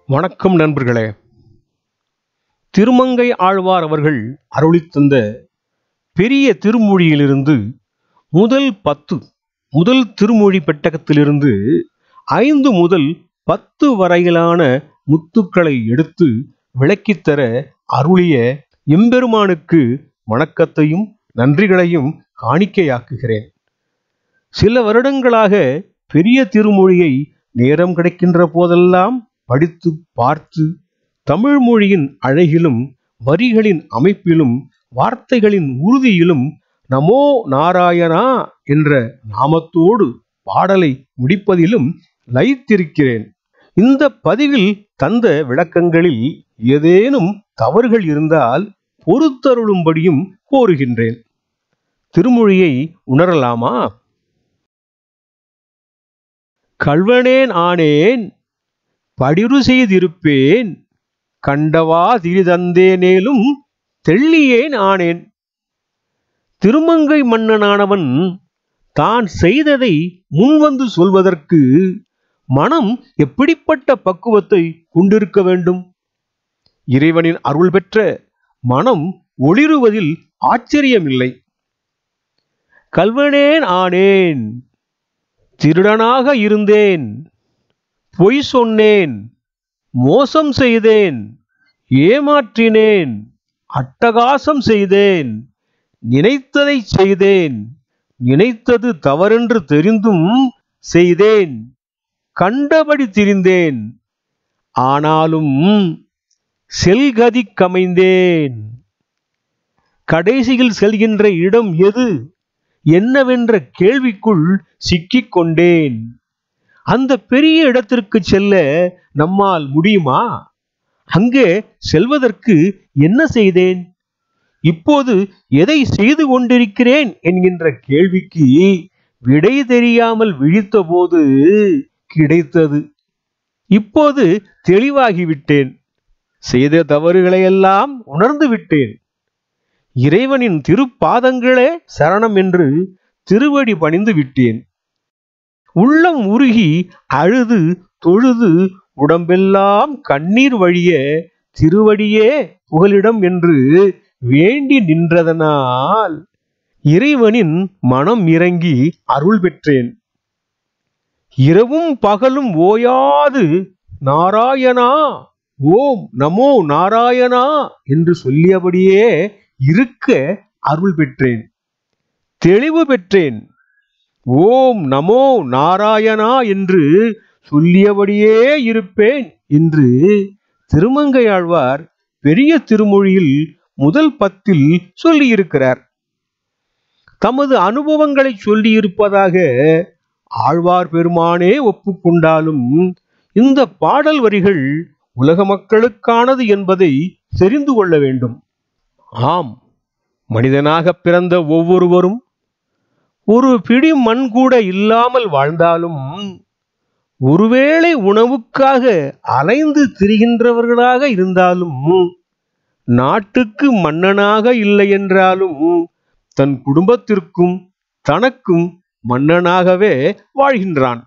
வணக்கம் நண்பர்களே. திருமங்கை ஆழ்வார் அவர்கள் அருளித் தந்த பெரிய திருமொழியிலிருந்து முதல் திருமொழி பெட்டகத்திலிருந்து 5 முதல் 10 வரையிலான முத்துக்களை எடுத்து விளக்கித்தர அருளிய எம்பெருமானுக்கு வணக்கத்தையும் நன்றிகளையும் காணிக்கையாக்குகிறேன். சில வருடங்களாக பெரிய திருமொழியை நேரம் கிடைக்கின்ற போதெல்லாம் படித்து பார்த்து தமிழ் மொழியின் அழகிலும் வரிகளின் அமைப்பிலும் வார்த்தைகளின் உறுதியிலும் நமோ நாராயணா என்ற நாமத்தோடு பாடலை முடிப்பதிலும் லயித்திருக்கிறேன். இந்த பதிவில் தந்த விளக்கங்களில் ஏதேனும் தவறுகள் இருந்தால் பொறுத்தருளும்படியும் கோருகின்றேன். திருமொழியை உணரலாமா? கள்வனேன் ஆனேன் படிறு செய்திருப்பேன் கண்டவா திரிதந்தேனேலும் தெள்ளியேன் ஆனேன். திருமங்கை மன்னனானவன் தான் செய்ததை முன்வந்து சொல்வதற்கு மனம் எப்படிப்பட்ட பக்குவத்தை கொண்டிருக்க வேண்டும்? இறைவனின் அருள் பெற்ற மனம் ஒளிருவதில் ஆச்சரியமில்லை. கள்வனேன் ஆனேன், திருடனாக இருந்தேன், பொய் சொன்னேன், மோசம் செய்தேன், ஏமாற்றினேன், அட்டகாசம் செய்தேன், நினைத்ததை செய்தேன், நினைத்தது தவறென்று தெரிந்தும் செய்தேன், கண்டபடி திரிந்தேன், ஆனாலும் செல்கதி கமைந்தேன். கடைசியில் செல்கின்ற இடம் எது என்னவென்ற கேள்விக்குள் சிக்கிக் கொண்டேன். அந்த பெரிய இடத்திற்கு செல்ல நம்மால் முடியுமா? அங்கே செல்வதற்கு என்ன செய்தேன்? இப்போது எதை செய்து கொண்டிருக்கிறேன் என்கின்ற கேள்விக்கு விடை தெரியாமல் விழித்தபோது கிடைத்தது. இப்போது தெளிவாகிவிட்டேன். செய்த தவறுகளையெல்லாம் உணர்ந்து விட்டேன். இறைவனின் திருப்பாதங்களே சரணம் என்று திருவடி பணிந்து விட்டேன். உள்ளம் உருகி அழுது தொழுது உடம்பெல்லாம் கண்ணீர் வழிய திருவடியே புகலிடம் என்று வேண்டி நின்றதனால் இறைவனின் மனம் இறங்கி அருள் பெற்றேன். இரவும் பகலும் ஓயாது நாராயணா ஓம் நமோ நாராயணா என்று சொல்லியபடியே இருக்க அருள் பெற்றேன். தெளிவு பெற்றேன். ஓம் நமோ நாராயணா என்று சொல்லியபடியே இருப்பேன் என்று திருமங்கையாழ்வார் பெரிய திருமொழியில் முதல் 10 சொல்லியிருக்கிறார். தமது அனுபவங்களை சொல்லியிருப்பதாக ஆழ்வார் பெருமானே ஒப்புக்கொண்டாலும் இந்த பாடல் வரிகள் உலக மக்களுக்கானது என்பதை தெரிந்து கொள்ள வேண்டும். ஆம், மனிதனாக பிறந்த ஒவ்வொருவரும் ஒரு பிடி மண் கூட இல்லாமல் வாழ்ந்தாலும், ஒருவேளை உணவுக்காக அலைந்து திரிகின்றவர்களாக இருந்தாலும், நாட்டுக்கு மன்னனாக இல்லை என்றாலும் தன் குடும்பத்திற்கும் தனக்கும் மன்னனாகவே வாழ்கின்றான்.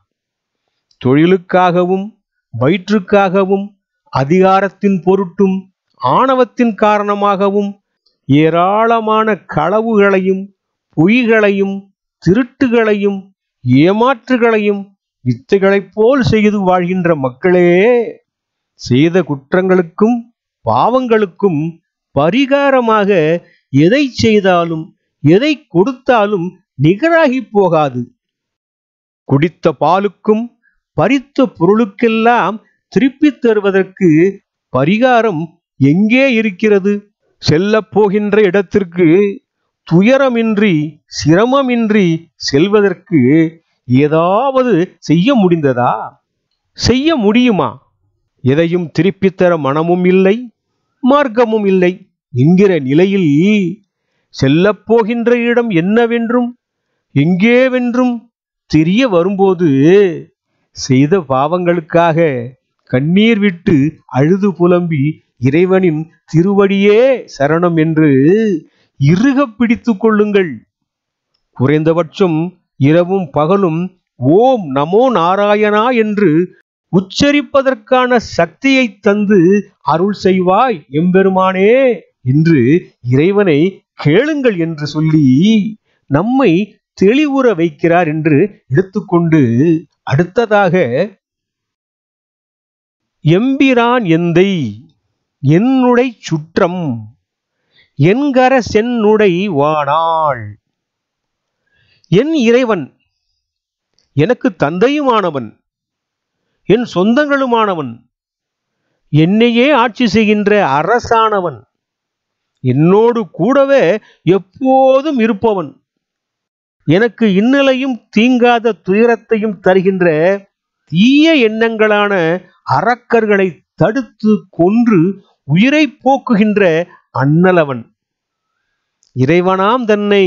தொழிலுக்காகவும் வயிற்றுக்காகவும் அதிகாரத்தின் பொருட்டும் ஆணவத்தின் காரணமாகவும் ஏராளமான களவுகளையும் பொய்களையும் திருட்டுகளையும் ஏமாற்றுகளையும் வித்தைகளைப் போல் செய்து வாழ்கின்ற மக்களே செய்த குற்றங்களுக்கும் பாவங்களுக்கும் பரிகாரமாக எதை செய்தாலும் எதை கொடுத்தாலும் நிகராகி போகாது. குடித்த பாலுக்கும் பறித்த பொருளுக்கெல்லாம் திருப்பித் தருவதற்கு பரிகாரம் எங்கே இருக்கிறது? செல்லப் போகின்ற இடத்திற்கு துயரமின்றி சிரமமின்றி செல்வதற்கு ஏதாவது செய்ய முடிந்ததா? செய்ய முடியுமா? எதையும் திருப்பித் தர மனமும் இல்லை மார்க்கமும் இல்லை என்கிற நிலையில் செல்லப் போகின்ற இடம் என்னவென்றும் எங்கேவென்றும் தெரிய வரும்போது செய்த பாவங்களுக்காக கண்ணீர் விட்டு அழுது புலம்பி இறைவனின் திருவடியே சரணம் என்று இறுக பிடித்து கொள்ளுங்கள். குறைந்தபட்சம் இரவும் பகலும் ஓம் நமோ நாராயணா என்று உச்சரிப்பதற்கான சக்தியை தந்து அருள் செய்வாய் எம்பெருமானே என்று இறைவனை கேளுங்கள் என்று சொல்லி நம்மை தெளிவுற வைக்கிறார் என்று எடுத்துக்கொண்டு அடுத்ததாக எம்பிரான் எந்தை என்னுடை சுற்றம் என்கர சென்னுடை வானாள். என் இறைவன் எனக்கு தந்தையுமானவன், என் சொந்தங்களுமானவன், என்னையே ஆட்சி செய்கின்ற அரசானவன், என்னோடு கூடவே எப்போதும் இருப்பவன், எனக்கு இன்னலையும் தீங்காத துயரத்தையும் தருகின்ற தீய எண்ணங்களான அரக்கர்களை தடுத்து கொன்று உயிரை போக்குகின்ற அண்ணலவன். இறைவனாம் தன்னை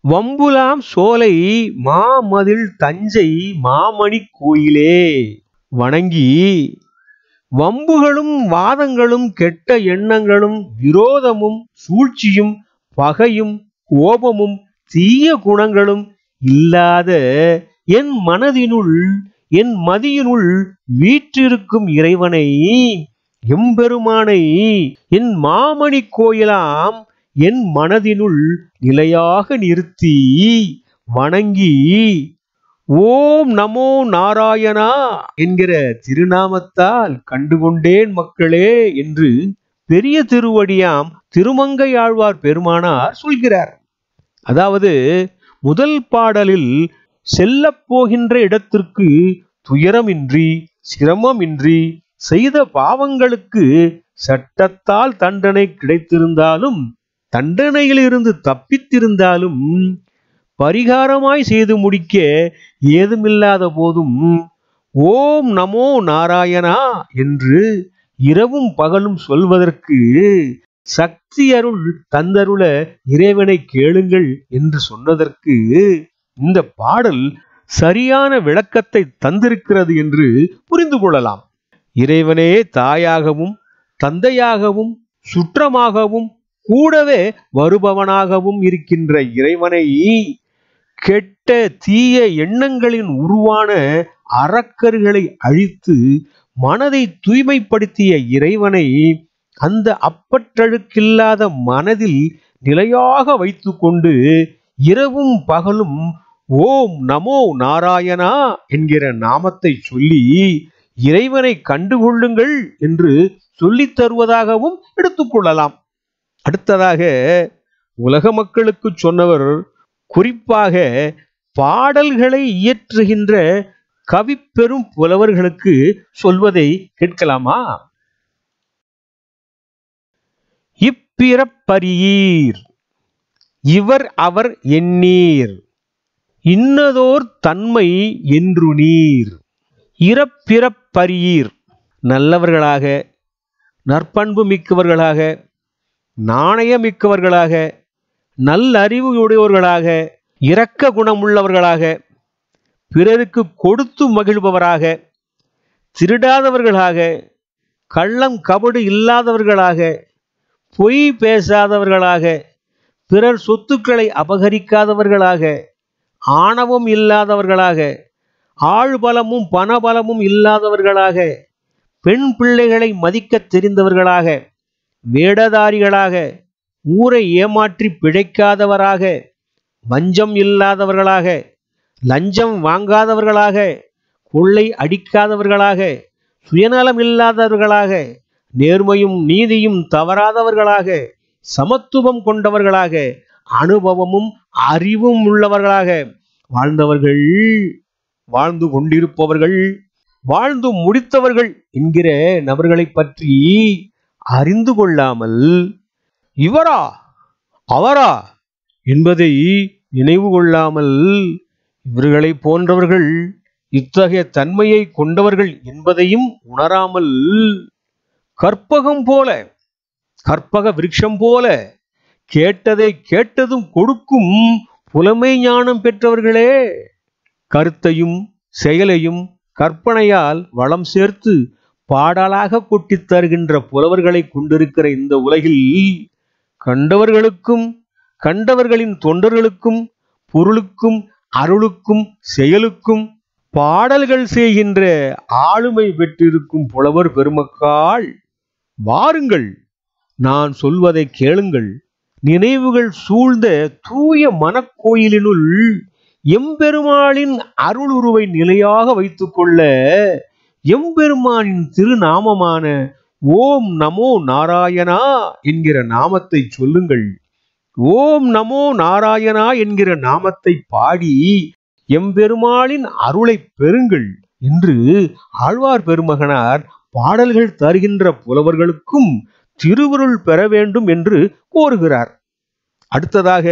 வம்புலாம் சோலை மாமதில் தஞ்சை மாமணி கோயிலே வணங்கி வம்புகளும் வாதங்களும் கெட்ட எண்ணங்களும் விரோதமும் சூழ்ச்சியும் பகையும் கோபமும் தீய குணங்களும் இல்லாத என் மனதினுள் என் மதியினுள் வீற்றிருக்கும் இறைவனை எம்பெருமானை என் மாமணி கோயிலாம் என் மனதினுள் நிலையாக நிறுத்தி வணங்கி ஓம் நமோ நாராயணா என்கிற திருநாமத்தால் கண்டுகொண்டேன் மக்களே என்று பெரிய திருவடியாம் திருமங்கையாழ்வார் பெருமானார் சொல்கிறார். அதாவது முதல் பாடலில் செல்லப் போகின்ற இடத்திற்கு துயரமின்றி சிரமமின்றி செய்த பாவங்களுக்கு சட்டத்தால் தண்டனை கிடைத்திருந்தாலும் தண்டனையிலிருந்து தப்பித்திருந்தாலும் பரிகாரமாய் செய்து முடிக்க ஏதுமில்லாத போதும் ஓம் நமோ நாராயணா என்று இரவும் பகலும் சொல்வதற்கு சக்தி அருள் தந்தருள இறைவனை கேளுங்கள் என்று சொன்னதற்கு இந்த பாடல் சரியான விளக்கத்தை தந்திருக்கிறது என்று புரிந்து கொள்ளலாம். இறைவனே தாயாகவும் தந்தையாகவும் சுற்றமாகவும் கூடவே வருபவனாகவும் இருக்கின்ற இறைவனை கெட்ட தீய எண்ணங்களின் உருவான அரக்கர்களை அழித்து மனதை தூய்மைப்படுத்திய இறைவனை அந்த அப்பற்றழுக்கில்லாத மனதில் நிலையாக வைத்து கொண்டு இரவும் பகலும் ஓம் நமோ நாராயணா என்கிற நாமத்தை சொல்லி இறைவனை கண்டுகொள்ளுங்கள் என்று சொல்லித் தருவதாகவும் எடுத்துக்கொள்ளலாம். அடுத்ததாக உலக மக்களுக்கு சொன்னவர் குறிப்பாக பாடல்களை இயற்றுகின்ற கவி பெரும் புலவர்களுக்கு சொல்வதை கேட்கலாமா? இப்பிறப்பரியீர் இவர் அவர் எண்ணீர் இன்னதோர் தன்மை என்று நீர். இறப்பிறப்பரியீர் நல்லவர்களாக நற்பண்பு மிக்கவர்களாக நாணயமிக்கவர்களாக நல்லறிவு உடையவர்களாக இரக்க குணமுள்ளவர்களாக பிறருக்கு கொடுத்து மகிழ்பவராக திருடாதவர்களாக கள்ளம் கபடு இல்லாதவர்களாக பொய் பேசாதவர்களாக பிறர் சொத்துக்களை அபகரிக்காதவர்களாக ஆணவம் இல்லாதவர்களாக ஆழ்பலமும் பணபலமும் இல்லாதவர்களாக பெண் பிள்ளைகளை மதிக்க தெரிந்தவர்களாக வேடதாரிகளாக ஊரை ஏமாற்றி பிழைக்காதவராக வஞ்சம் இல்லாதவர்களாக லஞ்சம் வாங்காதவர்களாக கொள்ளை அடிக்காதவர்களாக சுயநலம் இல்லாதவர்களாக நேர்மையும் நீதியும் தவறாதவர்களாக சமத்துவம் கொண்டவர்களாக அனுபவமும் அறிவும் உள்ளவர்களாக வாழ்ந்தவர்கள் வாழ்ந்து கொண்டிருப்பவர்கள் வாழ்ந்து முடித்தவர்கள் என்கிற நபர்களை பற்றி அறிந்து கொள்ளாமல் இவரா அவரா என்பதை நினைவு கொள்ளாமல் இவர்களை போன்றவர்கள் இத்தகைய தன்மையை கொண்டவர்கள் என்பதையும் உணராமல் கற்பகம் போல கற்பக விருட்சம் போல கேட்டதை கேட்டதும் கொடுக்கும் புலமை ஞானம் பெற்றவர்களே கருத்தையும் செயலையும் கற்பனையால் வளம் சேர்த்து பாடலாக கொட்டித் தருகின்ற புலவர்களை கொண்டிருக்கிற இந்த உலகில் கண்டவர்களுக்கும் கண்டவர்களின் தொண்டர்களுக்கும் பொருளுக்கும் அருளுக்கும் செயலுக்கும் பாடல்கள் செய்கின்ற ஆளுமை பெற்றிருக்கும் புலவர் பெருமக்கள், வாருங்கள், நான் சொல்வதை கேளுங்கள். நினைவுகள் சூழ்ந்த தூய மனக்கோயிலினுள் எம்பெருமானின் அருளுருவை நிலையாக வைத்துக்கொள்ள எம்பெருமானின் திருநாமமான ஓம் நமோ நாராயணா என்கிற நாமத்தை சொல்லுங்கள். ஓம் நமோ நாராயணா என்கிற நாமத்தை பாடி எம்பெருமானின் அருளை பெறுங்கள் என்று ஆழ்வார் பெருமகனார் பாடல்கள் தருகின்ற புலவர்களுக்கும் திருவருள் பெற வேண்டும் என்று கோருகிறார். அடுத்ததாக,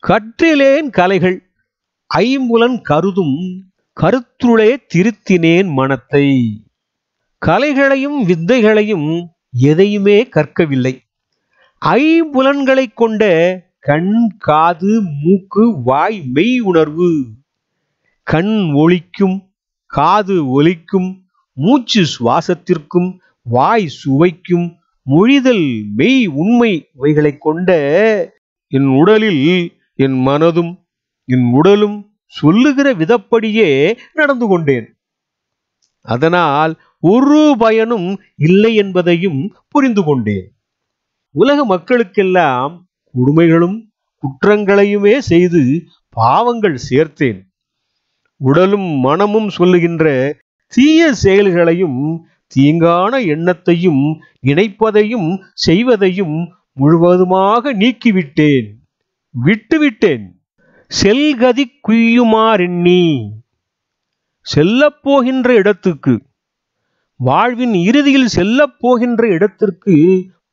கற்றிலேன் கலைகள் ஐம்புலன் கருதும் கருத்துளே திருத்தினேன் மனத்தை. கலைகளையும் வித்தைகளையும் எதையுமே கற்கவில்லை. ஐம்புலன்களை கொண்ட கண், காது, மூக்கு, வாய், மெய் உணர்வு. கண் ஒளிக்கும், காது ஒலிக்கும், மூச்சு சுவாசத்திற்கும், வாய் சுவைக்கும், மொழிதல் மெய் உண்மை இவைகளை கொண்ட என் உடலில் என் மனதும் என் உடலும் சொல்லுகிற விதப்படியே நடந்து கொண்டேன். அதனால் ஒரு பயனும் இல்லை என்பதையும் புரிந்து கொண்டேன். உலக மக்களுக்கெல்லாம் கொடுமைகளும் குற்றங்களையுமே செய்து பாவங்கள் சேர்த்தேன். உடலும் மனமும் சொல்லுகின்ற தீய செயல்களையும் தீங்கான எண்ணத்தையும் நினைப்பதையும் செய்வதையும் முழுவதுமாக நீக்கிவிட்டேன், விட்டுவிட்டேன். செல்கதி குய்யுமாறெண்ணி செல்லப் போகின்ற இடத்துக்கு, வாழ்வின் இறுதியில் செல்லப் போகின்ற இடத்திற்கு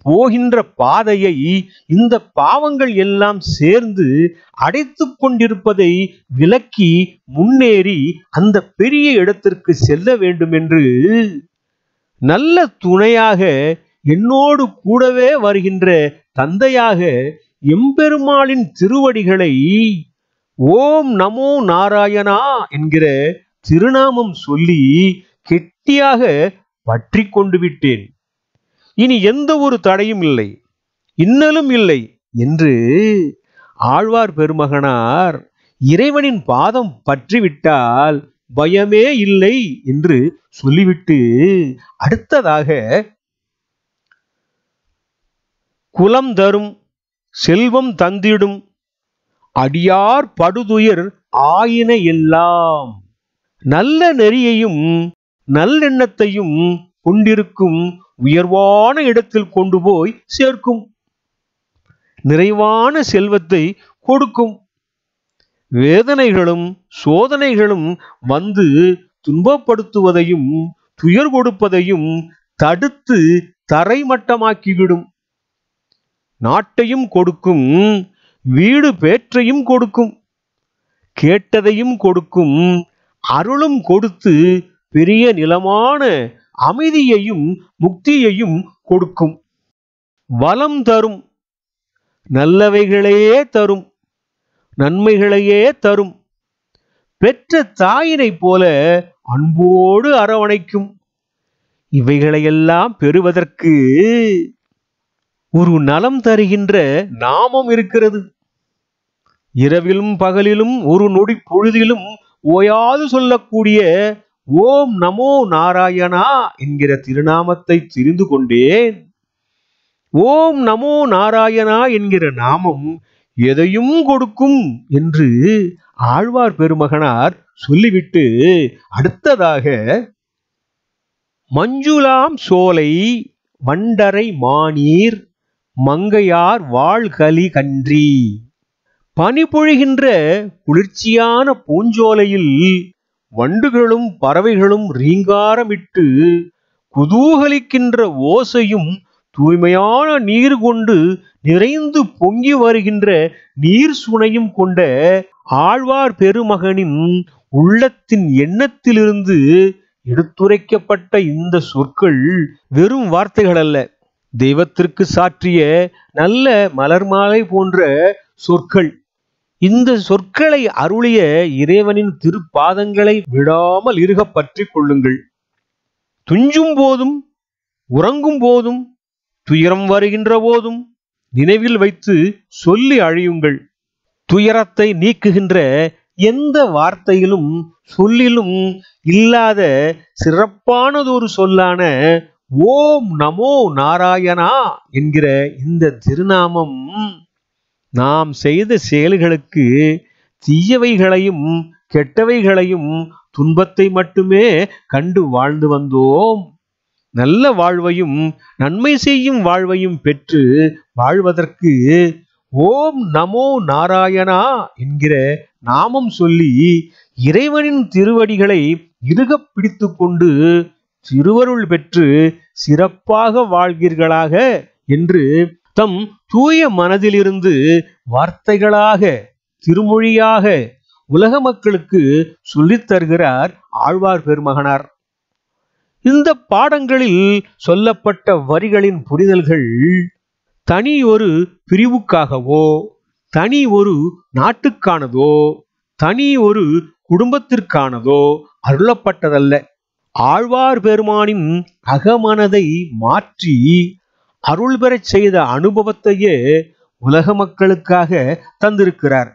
போகின்ற பாதையை இந்த பாவங்கள் எல்லாம் சேர்ந்து அடைத்து கொண்டிருப்பதை விலக்கி முன்னேறி அந்த பெரிய இடத்திற்கு செல்ல வேண்டும் என்று நல்ல துணையாக என்னோடு கூடவே வருகின்ற தந்தையாக எம்பெருமாளின் திருவடிகளை ஓம் நமோ நாராயணா என்கிற திருநாமம் சொல்லி கெட்டியாக பற்றி கொண்டு விட்டேன். இனி எந்த ஒரு தடையும் இல்லை, இன்னலும் இல்லை என்று ஆழ்வார் பெருமகனார் இறைவனின் பாதம் பற்றிவிட்டால் பயமே இல்லை என்று சொல்லிவிட்டு அடுத்ததாக, குலம் தரும் செல்வம் தந்திடும் அடியார் படுதுயர் ஆயின எல்லாம். நல்ல நெறியையும் நல்லெண்ணத்தையும் கொண்டிருக்கும் உயர்வான இடத்தில் கொண்டு போய் சேர்க்கும். நிறைவான செல்வத்தை கொடுக்கும். வேதனைகளும் சோதனைகளும் வந்து துன்பப்படுத்துவதையும் துயர் கொடுப்பதையும் தடுத்து தரைமட்டமாக்கிவிடும். நாட்டையும் கொடுக்கும், வீடு பேற்றையும் கொடுக்கும், கேட்டதையும் கொடுக்கும், அருளும் கொடுத்து பெரிய நிலமான அமைதியையும் முக்தியையும் கொடுக்கும். வளம் தரும், நல்லவைகளையே தரும், நன்மைகளையே தரும். பெற்ற தாயினை போல அன்போடு அரவணைக்கும். இவைகளையெல்லாம் பெறுவதற்கு ஒரு நலம் தருகின்ற நாமம் இருக்கிறது. இரவிலும் பகலிலும் ஒரு நொடி பொழுதிலும் ஓயாது சொல்லக்கூடிய ஓம் நமோ நாராயணா என்கிற திருநாமத்தை தெரிந்து கொண்டேன். ஓம் நமோ நாராயணா என்கிற நாமம் எதையும் கொடுக்கும் என்று ஆழ்வார் பெருமகனார் சொல்லிவிட்டு அடுத்ததாக, மஞ்சுளாம் சோலை வண்டரை மாநீர் மங்கையார் வாழ்கலி கன்றி. பனிபொழிகின்ற குளிர்ச்சியான பூஞ்சோலையில் வண்டுகளும் பறவைகளும் ரீங்காரமிட்டு குதூகலிக்கின்ற ஓசையும் தூய்மையான நீர் கொண்டு நிறைந்து பொங்கி வருகின்ற நீர் சுனையும் கொண்ட ஆழ்வார் பெருமகனின் உள்ளத்தின் எண்ணத்திலிருந்து எடுத்துரைக்கப்பட்ட இந்த சொற்கள் வெறும் வார்த்தைகள் அல்ல, தெய்வத்திற்கு சாற்றிய நல்ல மலர் மாலை போன்ற சொற்கள். இந்த சொற்களை அருளிய இறைவனின் திருப்பாதங்களை விடாமல் இறுக பற்றி கொள்ளுங்கள். துஞ்சும் போதும் உறங்கும் போதும் துயரம் வருகின்ற போதும் நினைவில் வைத்து சொல்லி அழியுங்கள். துயரத்தை நீக்குகின்ற எந்த வார்த்தையிலும் சொல்லிலும் இல்லாத சிறப்பானதொரு சொல்லான ஓம் நமோ நாராயணா என்கிற இந்த திருநாமம் நாம் செய்த செயல்களுக்கு தீயவைகளையும் கெட்டவைகளையும் துன்பத்தை மட்டுமே கண்டு வாழ்ந்து வந்தோம். நல்ல வாழ்வையும் நன்மை செய்யும் வாழ்வையும் பெற்று வாழ்வதற்கு ஓம் நமோ நாராயணா என்கிற நாமம் சொல்லி இறைவனின் திருவடிகளை இறுகப் பிடித்து கொண்டு திருவருள் பெற்று சிறப்பாக வாழ்வீர்களாக என்று தம் தூய மனதிலிருந்து வார்த்தைகளாக திருமொழியாக உலக மக்களுக்கு சொல்லித் தருகிறார் ஆழ்வார் பெருமகனார். இந்த பாடங்களில் சொல்லப்பட்ட வரிகளின் புரிதல்கள் தனி ஒரு பிரிவுக்காகவோ தனி ஒரு நாட்டுக்கானதோ தனி ஒரு குடும்பத்திற்கானதோ அருளப்பட்டதல்ல. ஆழ்வார் பெருமானின் அகமனதை மாற்றி அருள் பெறச் செய்த அனுபவத்தையே உலக மக்களுக்காக தந்திருக்கிறார்.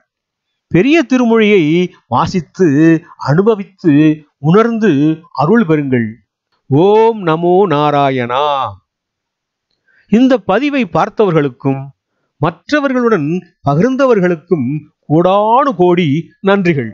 பெரிய திருமொழியை வாசித்து அனுபவித்து உணர்ந்து அருள் பெறுங்கள். ஓம் நமோ நாராயணா. இந்த பதிவை பார்த்தவர்களுக்கும் மற்றவர்களுடன் பகிர்ந்தவர்களுக்கும் கோடானு கோடி நன்றிகள்.